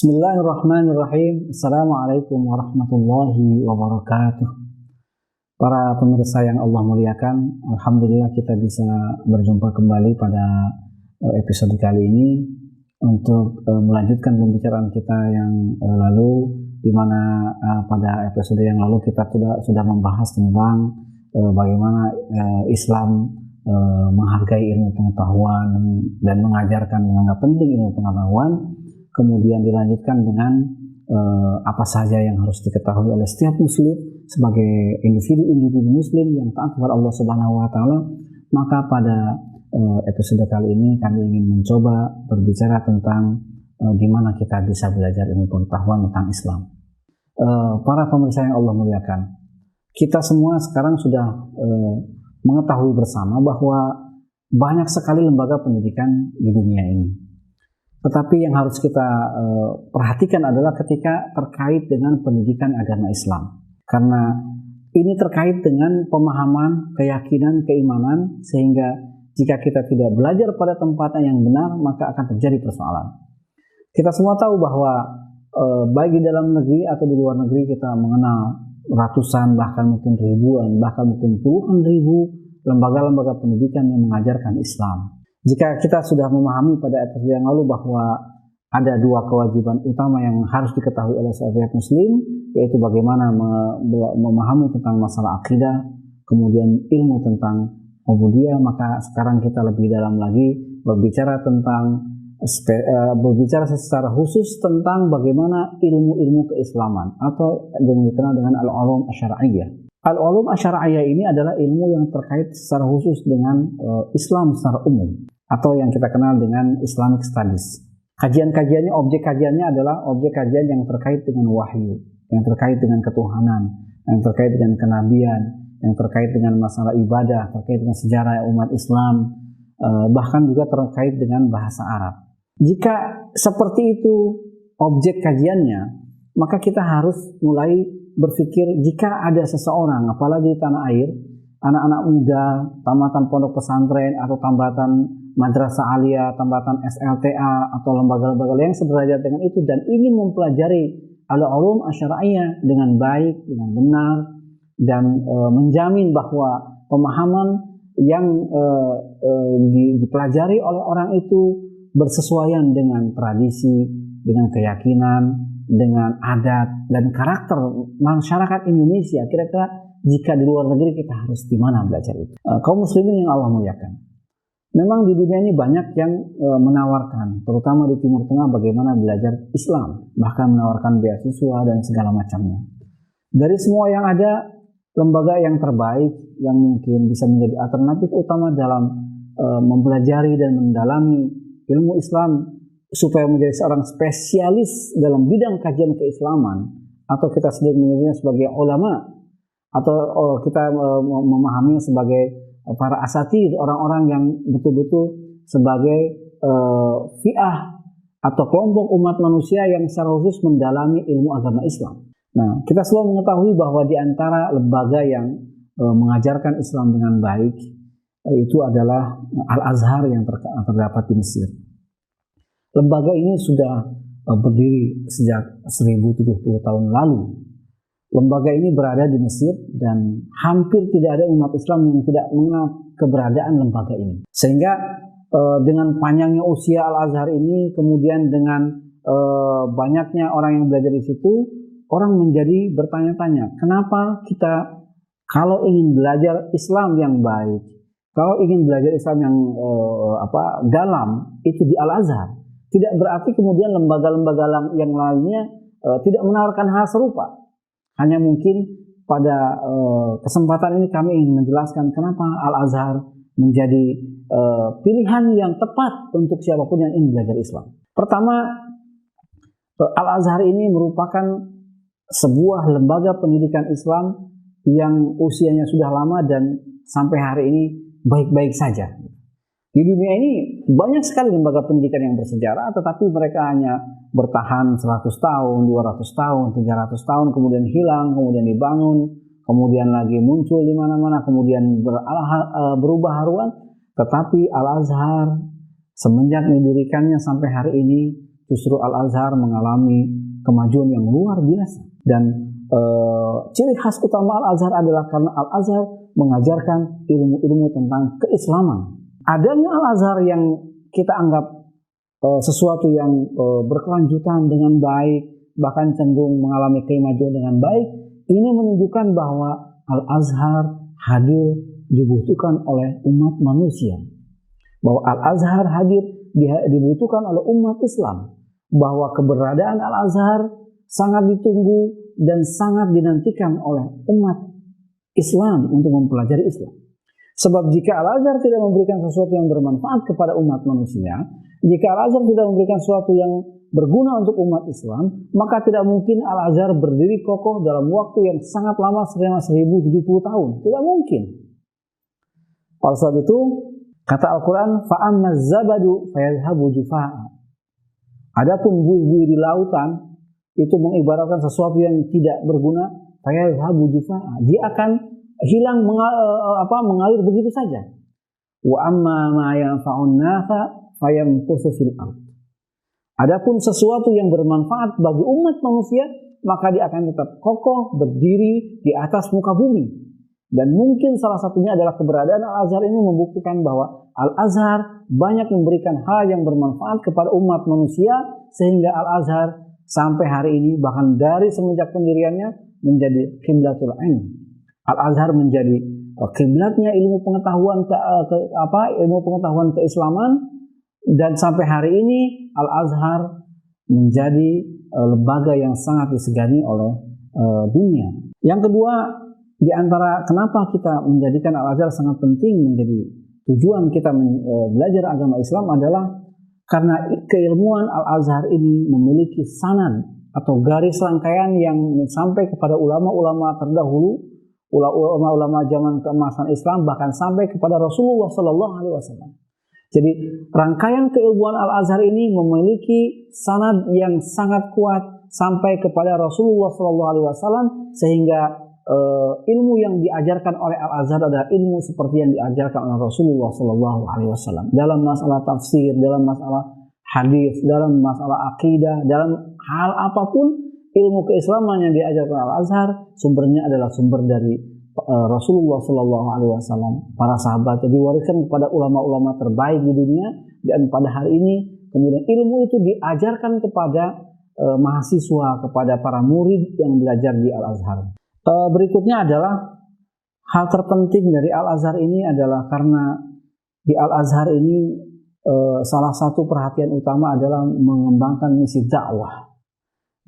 Bismillahirrahmanirrahim. Assalamualaikum warahmatullahi wabarakatuh. Para pemirsa yang Allah muliakan, alhamdulillah kita bisa berjumpa kembali pada episode kali ini untuk melanjutkan pembicaraan kita yang lalu, di mana pada episode yang lalu kita sudah membahas tentang bagaimana Islam menghargai ilmu pengetahuan dan menganggap penting ilmu pengetahuan. Kemudian dilanjutkan dengan apa saja yang harus diketahui oleh setiap muslim sebagai individu muslim yang taat kepada Allah Subhanahu wa taala. Maka pada episode kali ini kami ingin mencoba berbicara tentang di mana kita bisa belajar ilmu pengetahuan tentang Islam. Para pemirsa yang Allah muliakan, kita semua sekarang sudah mengetahui bersama bahwa banyak sekali lembaga pendidikan di dunia ini. Tetapi yang harus kita perhatikan adalah ketika terkait dengan pendidikan agama Islam. Karena ini terkait dengan pemahaman, keyakinan, keimanan, sehingga jika kita tidak belajar pada tempatnya yang benar, maka akan terjadi persoalan. Kita semua tahu bahwa baik di dalam negeri atau di luar negeri kita mengenal ratusan, bahkan mungkin ribuan, bahkan mungkin puluhan ribu lembaga-lembaga pendidikan yang mengajarkan Islam. Jika kita sudah memahami pada episode yang lalu bahwa ada dua kewajiban utama yang harus diketahui oleh setiap muslim, yaitu bagaimana memahami tentang masalah akidah, kemudian ilmu tentang ubudiyah, maka sekarang kita lebih dalam lagi berbicara secara khusus tentang bagaimana ilmu-ilmu keislaman atau yang dikenal dengan al-ulum asy-syar'iyyah. Al-ulum asy-syar'iyyah ini adalah ilmu yang terkait secara khusus dengan Islam secara umum atau yang kita kenal dengan Islamic Studies. Kajian-kajiannya, objek kajiannya adalah objek kajian yang terkait dengan wahyu, yang terkait dengan ketuhanan, yang terkait dengan kenabian, yang terkait dengan masalah ibadah, terkait dengan sejarah umat Islam, bahkan juga terkait dengan bahasa Arab. Jika seperti itu objek kajiannya, maka kita harus mulai berpikir jika ada seseorang, apalagi di tanah air, anak-anak muda, tamatan pondok pesantren atau tamatan madrasah aliyah, tamatan SLTA atau lembaga-lembaga yang sederajat dengan itu dan ingin mempelajari al-ulum asy-syar'iyyah dengan baik, dengan benar, dan menjamin bahwa pemahaman yang dipelajari oleh orang itu bersesuaian dengan tradisi, dengan keyakinan, dengan adat dan karakter masyarakat Indonesia. Kira-kira jika di luar negeri kita harus di mana belajar itu? Kaum muslimin yang Allah muliakan, memang di dunia ini banyak yang menawarkan, terutama di Timur Tengah, bagaimana belajar Islam, bahkan menawarkan beasiswa dan segala macamnya. Dari semua yang ada, lembaga yang terbaik yang mungkin bisa menjadi alternatif utama dalam mempelajari dan mendalami ilmu Islam supaya menjadi seorang spesialis dalam bidang kajian keislaman, atau kita sendiri menyebutnya sebagai ulama, atau kita memahaminya sebagai para asatidz, orang-orang yang betul-betul sebagai fi'ah atau kelompok umat manusia yang secara khusus mendalami ilmu agama Islam. Nah, kita selalu mengetahui bahwa di antara lembaga yang mengajarkan Islam dengan baik itu adalah Al-Azhar yang terdapat di Mesir. Lembaga ini sudah berdiri sejak 1070 tahun lalu. Lembaga ini berada di Mesir dan hampir tidak ada umat Islam yang tidak mengenal keberadaan lembaga ini. Sehingga dengan panjangnya usia Al-Azhar ini, kemudian dengan banyaknya orang yang belajar di situ, orang menjadi bertanya-tanya, kenapa kita kalau ingin belajar Islam yang baik, kalau ingin belajar Islam yang dalam, itu di Al-Azhar. Tidak berarti kemudian lembaga-lembaga yang lainnya tidak menawarkan hal serupa. Hanya mungkin pada kesempatan ini kami ingin menjelaskan kenapa Al-Azhar menjadi pilihan yang tepat untuk siapapun yang ingin belajar Islam. Pertama, Al-Azhar ini merupakan sebuah lembaga pendidikan Islam yang usianya sudah lama dan sampai hari ini baik-baik saja. Di dunia ini banyak sekali lembaga pendidikan yang bersejarah, tetapi mereka hanya bertahan 100 tahun, 200 tahun, 300 tahun, kemudian hilang, kemudian dibangun, kemudian lagi muncul di mana-mana, kemudian berubah haruan. Tetapi Al-Azhar semenjak didirikannya sampai hari ini justru Al-Azhar mengalami kemajuan yang luar biasa. Dan ciri khas utama Al-Azhar adalah karena Al-Azhar mengajarkan ilmu-ilmu tentang keislaman. Adanya Al-Azhar yang kita anggap sesuatu yang berkelanjutan dengan baik, bahkan cenderung mengalami kemajuan dengan baik, ini menunjukkan bahwa Al-Azhar hadir dibutuhkan oleh umat manusia. Bahwa Al-Azhar hadir dibutuhkan oleh umat Islam. Bahwa keberadaan Al-Azhar sangat ditunggu dan sangat dinantikan oleh umat Islam untuk mempelajari Islam. Sebab jika Al-Azhar tidak memberikan sesuatu yang bermanfaat kepada umat manusia, jika Al-Azhar tidak memberikan sesuatu yang berguna untuk umat Islam, maka tidak mungkin Al-Azhar berdiri kokoh dalam waktu yang sangat lama selama 1070 tahun. Tidak mungkin. Oleh sebab itu, kata Al-Quran, فَأَمَّا الزَّبَدُ فَيَذْهَبُ جُفَاءً. Adapun buih-buih di lautan, itu mengibaratkan sesuatu yang tidak berguna, فَيَذْهَبُ جُفَاءً. Dia akan hilang, mengalir begitu saja. وَأَمَّا مَا يَنْفَعُ النَّاسَ فَيَمْكُثُ فِي الْأَرْضِ. Adapun sesuatu yang bermanfaat bagi umat manusia, maka dia akan tetap kokoh berdiri di atas muka bumi. Dan mungkin salah satunya adalah keberadaan Al-Azhar ini membuktikan bahwa Al-Azhar banyak memberikan hal yang bermanfaat kepada umat manusia, sehingga Al-Azhar sampai hari ini, bahkan dari semenjak pendiriannya, menjadi qiblatul ilm. Al-Azhar menjadi kiblatnya ilmu pengetahuan ilmu pengetahuan keislaman, dan sampai hari ini Al-Azhar menjadi lembaga yang sangat disegani oleh dunia. Yang kedua, di antara kenapa kita menjadikan Al-Azhar sangat penting menjadi tujuan kita belajar agama Islam adalah karena keilmuan Al-Azhar ini memiliki sanad atau garis rangkaian yang sampai kepada ulama-ulama terdahulu, ulama-ulama zaman keemasan Islam, bahkan sampai kepada Rasulullah SAW. Jadi rangkaian keilmuan Al-Azhar ini memiliki sanad yang sangat kuat sampai kepada Rasulullah SAW, sehingga ilmu yang diajarkan oleh Al-Azhar adalah ilmu seperti yang diajarkan oleh Rasulullah SAW dalam masalah tafsir, dalam masalah hadis, dalam masalah akidah, dalam hal apapun ilmu keislaman yang diajarkan Al-Azhar, sumbernya adalah sumber dari Rasulullah SAW, para sahabat, yang diwariskan kepada ulama-ulama terbaik di dunia. Dan pada hari ini kemudian ilmu itu diajarkan kepada mahasiswa, kepada para murid yang belajar di Al-Azhar. Berikutnya adalah hal terpenting dari Al-Azhar ini adalah karena di Al-Azhar ini salah satu perhatian utama adalah mengembangkan misi dakwah.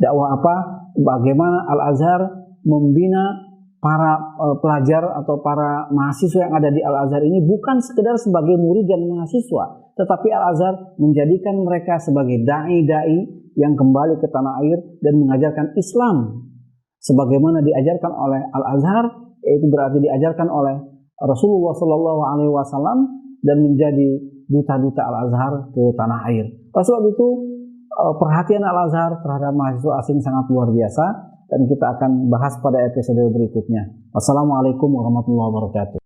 Dakwah apa? Bagaimana Al-Azhar membina para pelajar atau para mahasiswa yang ada di Al-Azhar ini bukan sekedar sebagai murid dan mahasiswa, tetapi Al-Azhar menjadikan mereka sebagai dai-dai yang kembali ke tanah air dan mengajarkan Islam sebagaimana diajarkan oleh Al-Azhar, yaitu berarti diajarkan oleh Rasulullah SAW, dan menjadi duta-duta Al-Azhar ke tanah air. Oleh sebab itu, perhatian Al-Azhar terhadap mahasiswa asing sangat luar biasa, dan kita akan bahas pada episode berikutnya. Wassalamualaikum warahmatullahi wabarakatuh.